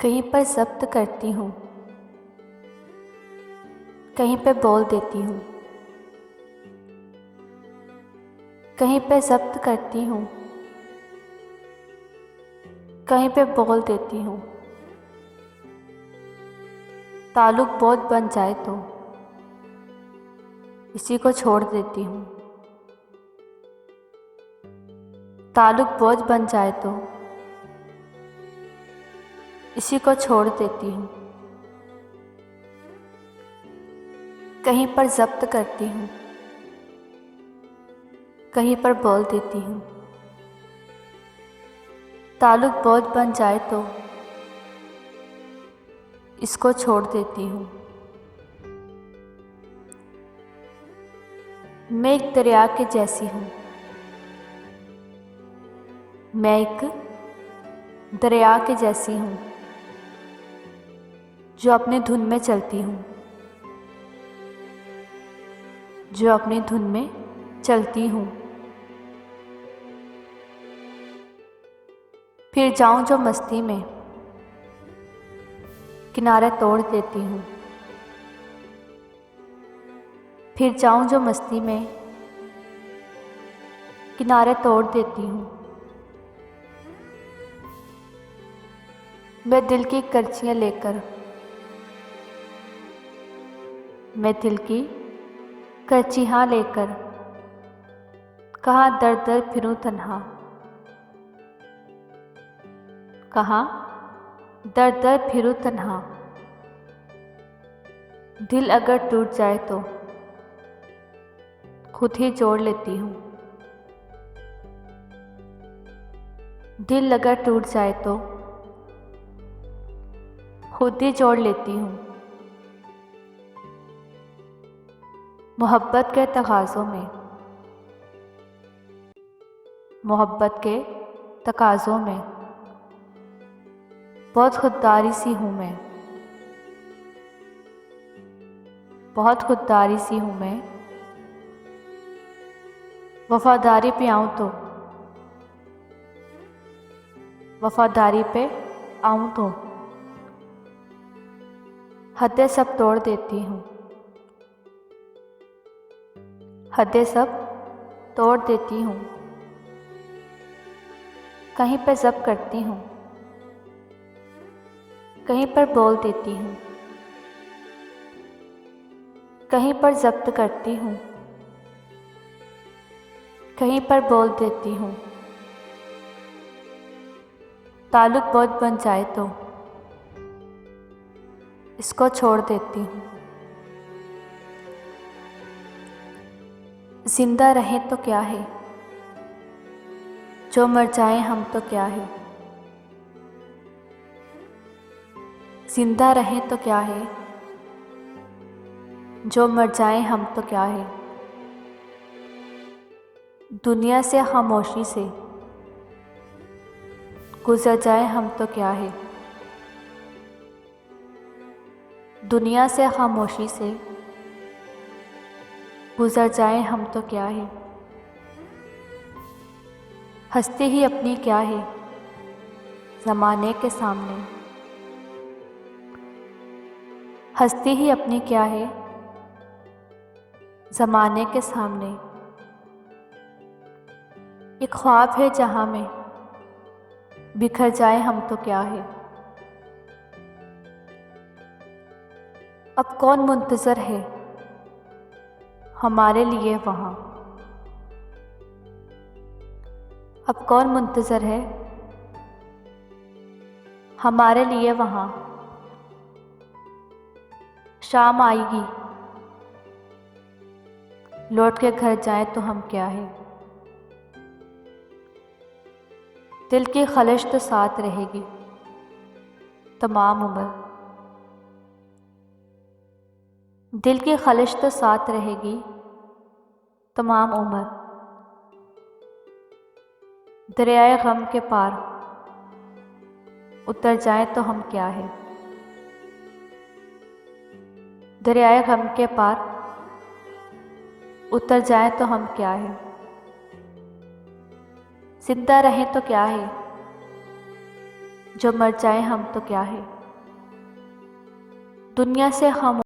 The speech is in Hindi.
कहीं पर ज़ब्त करती हूँ, कहीं पे बोल देती हूँ। कहीं पे ज़ब्त करती हूँ, कहीं पे बोल देती हूँ। ताल्लुक बहुत बन जाए तो इसी को छोड़ देती हूँ। ताल्लुक बहुत बन जाए तो इसी को छोड़ देती हूँ। कहीं पर ज़ब्त करती हूँ, कहीं पर बोल देती हूँ। ताल्लुक बहुत बन जाए तो इसको छोड़ देती हूँ। मैं एक दरिया के जैसी हूँ। मैं एक दरिया के जैसी हूँ जो अपने धुन में चलती हूँ, जो अपनी धुन में चलती हूँ। फिर जाऊँ जो मस्ती में किनारे तोड़ देती हूँ। फिर जाऊँ जो मस्ती में किनारे तोड़ देती हूँ। मैं दिल की करचियाँ लेकर, मैं दिल की करचियाँ लेकर कहाँ दर दर फिरूं तन्हा, कहाँ दर दर फिरूं तन्हा। दिल अगर टूट जाए तो खुद ही जोड़ लेती हूँ। दिल अगर टूट जाए तो खुद ही जोड़ लेती हूँ। मोहब्बत के तकाज़ों में, मोहब्बत के तकाज़ों में बहुत खुददारी सी हूँ मैं, बहुत खुददारी सी हूँ मैं। वफादारी पे आऊँ तो, वफादारी पे आऊँ तो हदें सब तोड़ देती हूँ, हदें सब तोड़ देती हूँ। कहीं पे ज़ब्त करती हूँ, कहीं पर बोल देती हूँ। कहीं पर ज़ब्त करती हूँ, कहीं पर बोल देती हूँ। ताल्लुक बहुत बन जाए तो इसको छोड़ देती हूँ। जिंदा रहें तो क्या है, जो मर जाएं हम तो क्या है। जिंदा रहें तो क्या है, जो मर जाएं हम तो क्या है। दुनिया से खामोशी से गुजर जाए हम तो क्या है। दुनिया से खामोशी से गुजर जाए हम तो क्या है। हंसते ही अपनी क्या है ज़माने के सामने, हंसती ही अपनी क्या है ज़माने के सामने। एक ख्वाब है जहाँ में बिखर जाए हम तो क्या है। अब कौन मुंतज़र है हमारे लिए वहाँ, अब कौन मुंतज़र है हमारे लिए वहाँ। शाम आएगी लौट के घर जाए तो हम क्या है। दिल की खलिश तो साथ रहेगी तमाम उम्र, दिल की खलिश तो साथ रहेगी तमाम उम्र। दरियाए गम के पार उतर जाए तो हम क्या है। दरियाए गम के पार उतर जाए तो हम क्या है। जिंदा रहें तो क्या है, जो मर जाए हम तो क्या है। दुनिया से हम